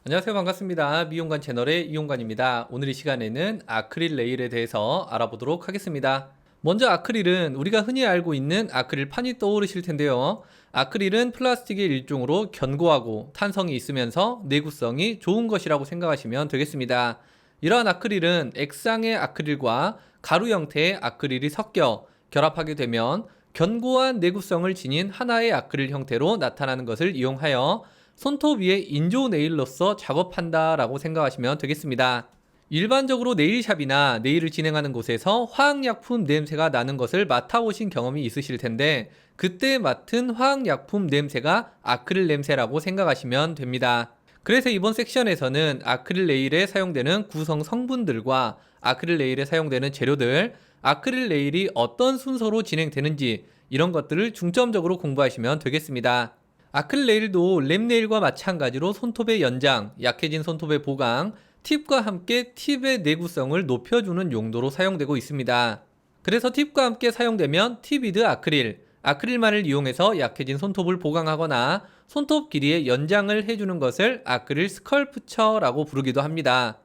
안녕하세요. 반갑습니다. 미용관 채널의 이용관입니다. 오늘 이 시간에는 아크릴 레일에 대해서 알아보도록 하겠습니다. 먼저 아크릴은 우리가 흔히 알고 있는 아크릴판이 떠오르실 텐데요. 아크릴은 플라스틱의 일종으로 견고하고 탄성이 있으면서 내구성이 좋은 것이라고 생각하시면 되겠습니다. 이러한 아크릴은 액상의 아크릴과 가루 형태의 아크릴이 섞여 결합하게 되면 견고한 내구성을 지닌 하나의 아크릴 형태로 나타나는 것을 이용하여 손톱 위에 인조 네일로서 작업한다라고 생각하시면 되겠습니다. 일반적으로 네일샵이나 네일을 진행하는 곳에서 화학약품 냄새가 나는 것을 맡아보신 경험이 있으실 텐데 그때 맡은 화학약품 냄새가 아크릴 냄새라고 생각하시면 됩니다. 그래서 이번 섹션에서는 아크릴 레일에 사용되는 구성 성분들과 아크릴 레일에 사용되는 재료들, 아크릴 레일이 어떤 순서로 진행되는지 이런 것들을 중점적으로 공부하시면 되겠습니다. 아크릴 레일도 랩네일과 마찬가지로 손톱의 연장, 약해진 손톱의 보강, 팁과 함께 팁의 내구성을 높여주는 용도로 사용되고 있습니다. 그래서 팁과 함께 사용되면 팁이드 아크릴, 아크릴만을 이용해서 약해진 손톱을 보강하거나 손톱 길이의 연장을 해주는 것을 아크릴 스컬프처라고 부르기도 합니다.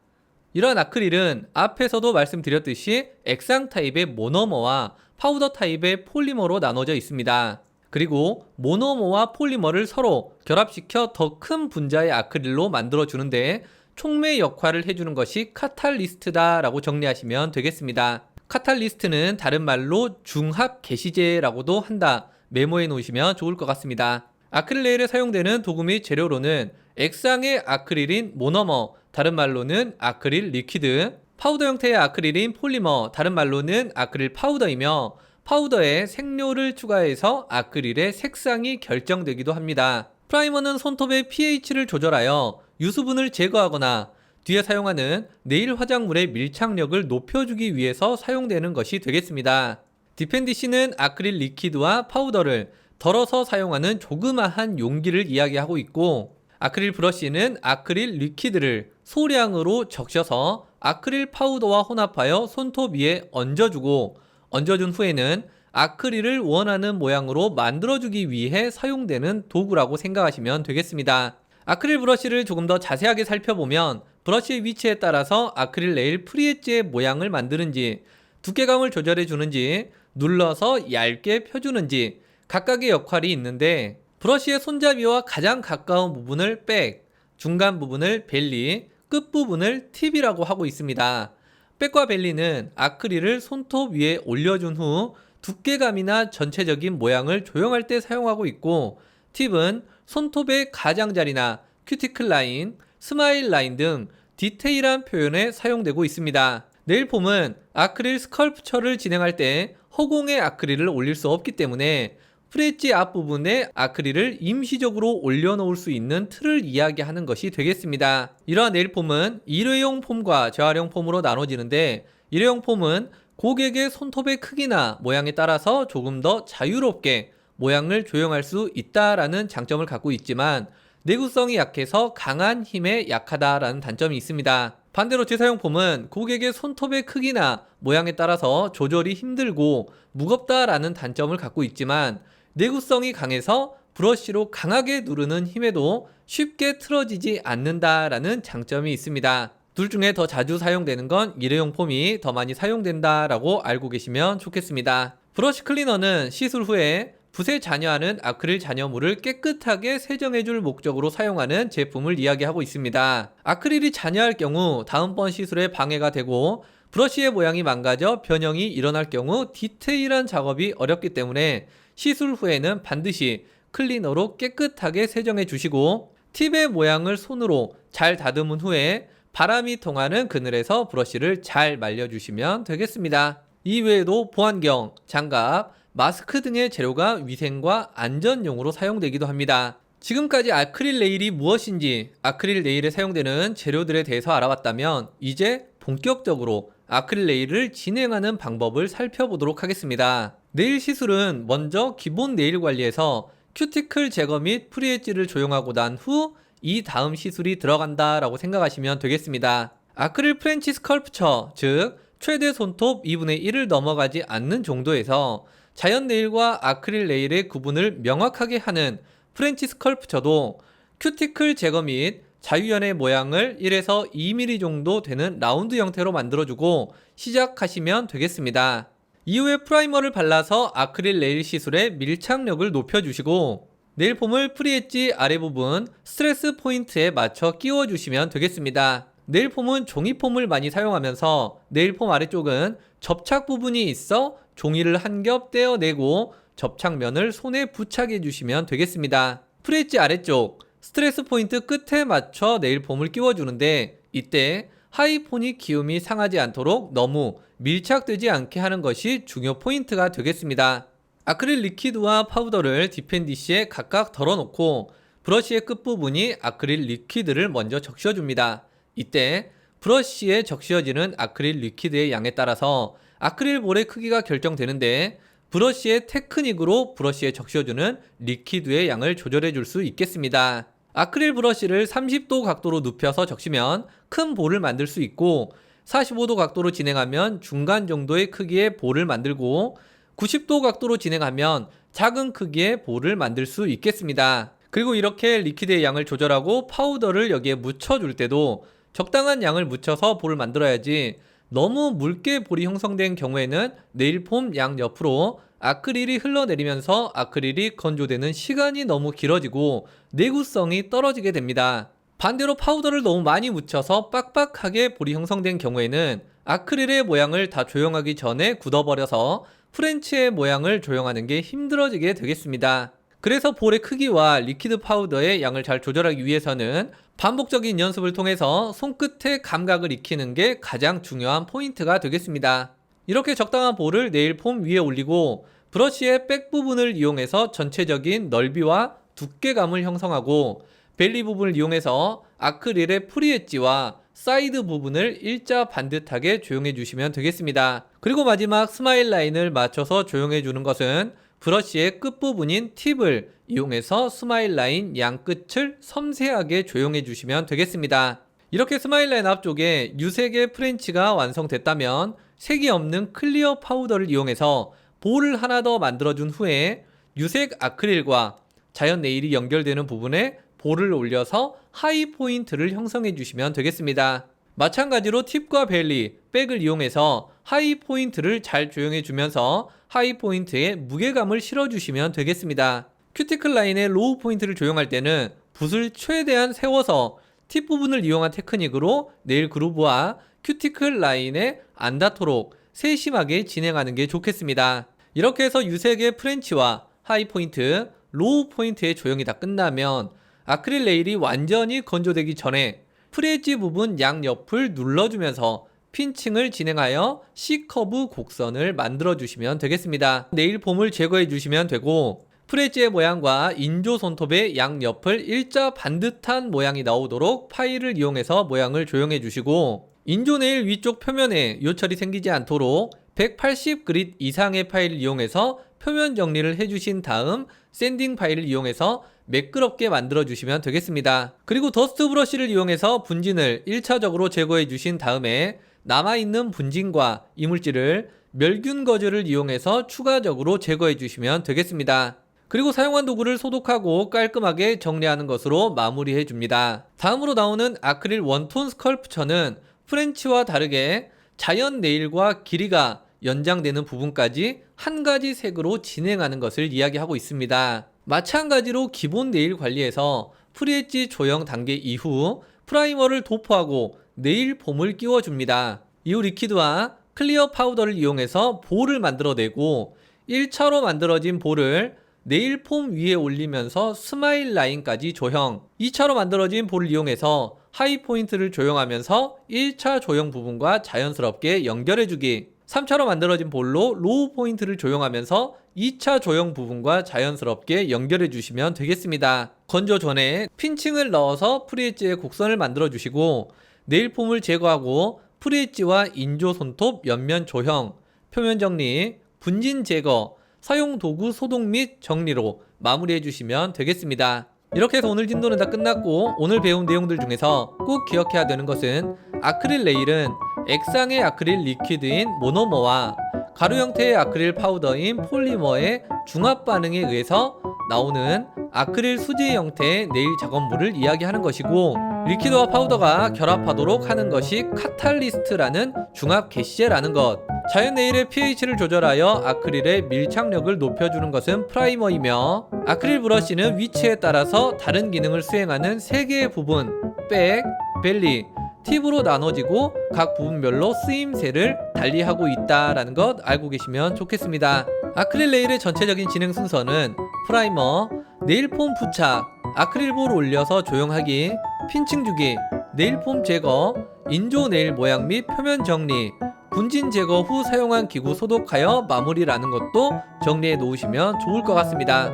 이러한 아크릴은 앞에서도 말씀드렸듯이 액상 타입의 모노머와 파우더 타입의 폴리머로 나눠져 있습니다. 그리고 모노머와 폴리머를 서로 결합시켜 더 큰 분자의 아크릴로 만들어주는데 촉매 역할을 해주는 것이 카탈리스트다라고 정리하시면 되겠습니다. 카탈리스트는 다른 말로 중합 개시제라고도 한다. 메모해 놓으시면 좋을 것 같습니다. 아크릴 레일에 사용되는 도구 및 재료로는 액상의 아크릴인 모노머, 다른 말로는 아크릴 리퀴드, 파우더 형태의 아크릴인 폴리머, 다른 말로는 아크릴 파우더이며 파우더에 색료를 추가해서 아크릴의 색상이 결정되기도 합니다. 프라이머는 손톱의 pH를 조절하여 유수분을 제거하거나 뒤에 사용하는 네일 화작물의 밀착력을 높여주기 위해서 사용되는 것이 되겠습니다. 디펜디시는 아크릴 리퀴드와 파우더를 덜어서 사용하는 조그마한 용기를 이야기하고 있고, 아크릴 브러쉬는 아크릴 리퀴드를 소량으로 적셔서 아크릴 파우더와 혼합하여 손톱 위에 얹어주고, 얹어준 후에는 아크릴을 원하는 모양으로 만들어주기 위해 사용되는 도구라고 생각하시면 되겠습니다. 아크릴 브러쉬를 조금 더 자세하게 살펴보면 브러쉬의 위치에 따라서 아크릴 레일 프리엣지의 모양을 만드는지, 두께감을 조절해 주는지, 눌러서 얇게 펴주는지 각각의 역할이 있는데, 브러쉬의 손잡이와 가장 가까운 부분을 백, 중간 부분을 벨리, 끝부분을 팁이라고 하고 있습니다. 백과 벨리는 아크릴을 손톱 위에 올려준 후 두께감이나 전체적인 모양을 조형할 때 사용하고 있고, 팁은 손톱의 가장자리나 큐티클 라인, 스마일 라인 등 디테일한 표현에 사용되고 있습니다. 네일폼은 아크릴 스컬프처를 진행할 때 허공에 아크릴을 올릴 수 없기 때문에 프레지 앞부분에 아크릴을 임시적으로 올려놓을 수 있는 틀을 이야기하는 것이 되겠습니다. 이러한 네일폼은 일회용 폼과 재활용 폼으로 나눠지는데, 일회용 폼은 고객의 손톱의 크기나 모양에 따라서 조금 더 자유롭게 모양을 조형할 수 있다라는 장점을 갖고 있지만 내구성이 약해서 강한 힘에 약하다라는 단점이 있습니다. 반대로 재사용 폼은 고객의 손톱의 크기나 모양에 따라서 조절이 힘들고 무겁다라는 단점을 갖고 있지만 내구성이 강해서 브러쉬로 강하게 누르는 힘에도 쉽게 틀어지지 않는다라는 장점이 있습니다. 둘 중에 더 자주 사용되는 건 일회용 폼이 더 많이 사용된다라고 알고 계시면 좋겠습니다. 브러쉬 클리너는 시술 후에 붓에 잔여하는 아크릴 잔여물을 깨끗하게 세정해줄 목적으로 사용하는 제품을 이야기하고 있습니다. 아크릴이 잔여할 경우 다음번 시술에 방해가 되고 브러쉬의 모양이 망가져 변형이 일어날 경우 디테일한 작업이 어렵기 때문에 시술 후에는 반드시 클리너로 깨끗하게 세정해 주시고, 팁의 모양을 손으로 잘 다듬은 후에 바람이 통하는 그늘에서 브러쉬를 잘 말려주시면 되겠습니다. 이외에도 보안경, 장갑, 마스크 등의 재료가 위생과 안전용으로 사용되기도 합니다. 지금까지 아크릴 레일이 무엇인지, 아크릴 레일에 사용되는 재료들에 대해서 알아봤다면 이제 본격적으로 아크릴 레일을 진행하는 방법을 살펴보도록 하겠습니다. 네일 시술은 먼저 기본 네일 관리에서 큐티클 제거 및 프리엣지를 조형하고 난 후 이 다음 시술이 들어간다라고 생각하시면 되겠습니다. 아크릴 프렌치 스컬프처, 즉 최대 손톱 2분의 1을 넘어가지 않는 정도에서 자연 네일과 아크릴 레일의 구분을 명확하게 하는 프렌치 스컬프처도 큐티클 제거 및 자유연의 모양을 1에서 2mm 정도 되는 라운드 형태로 만들어주고 시작하시면 되겠습니다. 이후에 프라이머를 발라서 아크릴 네일 시술의 밀착력을 높여주시고 네일폼을 프리엣지 아래 부분 스트레스 포인트에 맞춰 끼워주시면 되겠습니다. 네일폼은 종이폼을 많이 사용하면서 네일폼 아래쪽은 접착 부분이 있어 종이를 한 겹 떼어내고 접착면을 손에 부착해 주시면 되겠습니다. 프리엣지 아래쪽 스트레스 포인트 끝에 맞춰 네일폼을 끼워주는데 이때 하이포닉 기움이 상하지 않도록 너무 밀착되지 않게 하는 것이 중요 포인트가 되겠습니다. 아크릴 리퀴드와 파우더를 디펜디시에 각각 덜어놓고 브러쉬의 끝부분이 아크릴 리퀴드를 먼저 적셔줍니다. 이때 브러쉬에 적셔지는 아크릴 리퀴드의 양에 따라서 아크릴 볼의 크기가 결정되는데 브러쉬의 테크닉으로 브러쉬에 적셔주는 리퀴드의 양을 조절해 줄 수 있겠습니다. 아크릴 브러쉬를 30도 각도로 눕혀서 적시면 큰 볼을 만들 수 있고 45도 각도로 진행하면 중간 정도의 크기의 볼을 만들고 90도 각도로 진행하면 작은 크기의 볼을 만들 수 있겠습니다. 그리고 이렇게 리퀴드의 양을 조절하고 파우더를 여기에 묻혀줄 때도 적당한 양을 묻혀서 볼을 만들어야지 너무 묽게 볼이 형성된 경우에는 네일폼 양 옆으로 아크릴이 흘러내리면서 아크릴이 건조되는 시간이 너무 길어지고 내구성이 떨어지게 됩니다. 반대로 파우더를 너무 많이 묻혀서 빡빡하게 볼이 형성된 경우에는 아크릴의 모양을 다 조형하기 전에 굳어버려서 프렌치의 모양을 조형하는 게 힘들어지게 되겠습니다. 그래서 볼의 크기와 리퀴드 파우더의 양을 잘 조절하기 위해서는 반복적인 연습을 통해서 손끝의 감각을 익히는 게 가장 중요한 포인트가 되겠습니다. 이렇게 적당한 볼을 네일폼 위에 올리고 브러쉬의 백 부분을 이용해서 전체적인 넓이와 두께감을 형성하고 벨리 부분을 이용해서 아크릴의 프리엣지와 사이드 부분을 일자 반듯하게 조형해 주시면 되겠습니다. 그리고 마지막 스마일 라인을 맞춰서 조형해 주는 것은 브러쉬의 끝부분인 팁을 이용해서 스마일 라인 양 끝을 섬세하게 조형해 주시면 되겠습니다. 이렇게 스마일 라인 앞쪽에 유색의 프렌치가 완성됐다면 색이 없는 클리어 파우더를 이용해서 볼을 하나 더 만들어준 후에 유색 아크릴과 자연 네일이 연결되는 부분에 볼을 올려서 하이 포인트를 형성해 주시면 되겠습니다. 마찬가지로 팁과 벨리, 백을 이용해서 하이 포인트를 잘 조형해 주면서 하이 포인트에 무게감을 실어 주시면 되겠습니다. 큐티클 라인의 로우 포인트를 조형할 때는 붓을 최대한 세워서 팁 부분을 이용한 테크닉으로 네일 그루브와 큐티클 라인에 안 닿도록 세심하게 진행하는 게 좋겠습니다. 이렇게 해서 유색의 프렌치와 하이 포인트, 로우 포인트의 조형이 다 끝나면 아크릴 레일이 완전히 건조되기 전에 프리엣지 부분 양옆을 눌러주면서 핀칭을 진행하여 C커브 곡선을 만들어주시면 되겠습니다. 네일폼을 제거해 주시면 되고 프리엣지의 모양과 인조 손톱의 양옆을 일자 반듯한 모양이 나오도록 파일을 이용해서 모양을 조형해 주시고 인조 네일 위쪽 표면에 요철이 생기지 않도록 180 그릿 이상의 파일을 이용해서 표면 정리를 해주신 다음 샌딩 파일을 이용해서 매끄럽게 만들어 주시면 되겠습니다. 그리고 더스트 브러쉬를 이용해서 분진을 1차적으로 제거해 주신 다음에 남아있는 분진과 이물질을 멸균 거즈를 이용해서 추가적으로 제거해 주시면 되겠습니다. 그리고 사용한 도구를 소독하고 깔끔하게 정리하는 것으로 마무리해 줍니다. 다음으로 나오는 아크릴 원톤 스컬프처는 프렌치와 다르게 자연 네일과 길이가 연장되는 부분까지 한 가지 색으로 진행하는 것을 이야기하고 있습니다. 마찬가지로 기본 네일 관리에서 프리엣지 조형 단계 이후 프라이머를 도포하고 네일 폼을 끼워줍니다. 이후 리퀴드와 클리어 파우더를 이용해서 볼을 만들어내고 1차로 만들어진 볼을 네일 폼 위에 올리면서 스마일 라인까지 조형, 2차로 만들어진 볼을 이용해서 하이 포인트를 조형하면서 1차 조형 부분과 자연스럽게 연결해주기, 3차로 만들어진 볼로 로우 포인트를 조형하면서 2차 조형 부분과 자연스럽게 연결해 주시면 되겠습니다. 건조 전에 핀칭을 넣어서 프리엣지의 곡선을 만들어 주시고 네일폼을 제거하고 프리엣지와 인조 손톱 옆면 조형, 표면 정리, 분진 제거, 사용 도구 소독 및 정리로 마무리해 주시면 되겠습니다. 이렇게 해서 오늘 진도는 다 끝났고 오늘 배운 내용들 중에서 꼭 기억해야 되는 것은 아크릴 레일은 액상의 아크릴 리퀴드인 모노머와 가루 형태의 아크릴 파우더인 폴리머의 중합 반응에 의해서 나오는 아크릴 수지 형태의 네일 작업물을 이야기하는 것이고, 리퀴드와 파우더가 결합하도록 하는 것이 카탈리스트라는 중합 개시제라는 것. 자연 네일의 pH를 조절하여 아크릴의 밀착력을 높여주는 것은 프라이머이며, 아크릴 브러쉬는 위치에 따라서 다른 기능을 수행하는 3개의 부분, 백, 벨리, 팁으로 나눠지고 각 부분별로 쓰임새를 달리하고 있다라는 것 알고 계시면 좋겠습니다. 아크릴 네일의 전체적인 진행 순서는 프라이머, 네일폼 부착, 아크릴볼 올려서 조형하기, 핀칭 주기, 네일폼 제거, 인조 네일 모양 및 표면 정리, 분진 제거 후 사용한 기구 소독하여 마무리라는 것도 정리해 놓으시면 좋을 것 같습니다.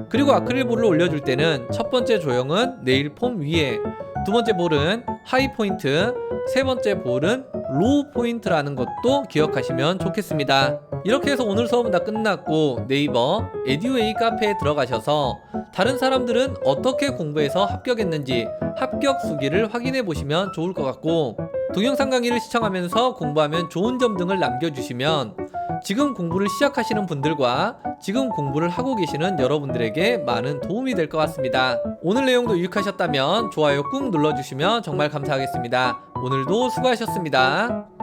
그리고 아크릴볼을 올려줄 때는 첫 번째 조형은 네일폼 위에, 두 번째 볼은 하이 포인트, 세 번째 볼은 로우 포인트라는 것도 기억하시면 좋겠습니다. 이렇게 해서 오늘 수업은 다 끝났고, 네이버 에듀웨이 카페에 들어가셔서 다른 사람들은 어떻게 공부해서 합격했는지 합격 수기를 확인해 보시면 좋을 것 같고, 동영상 강의를 시청하면서 공부하면 좋은 점 등을 남겨주시면 지금 공부를 시작하시는 분들과 지금 공부를 하고 계시는 여러분들에게 많은 도움이 될 것 같습니다. 오늘 내용도 유익하셨다면 좋아요 꾹 눌러주시면 정말 감사하겠습니다. 오늘도 수고하셨습니다.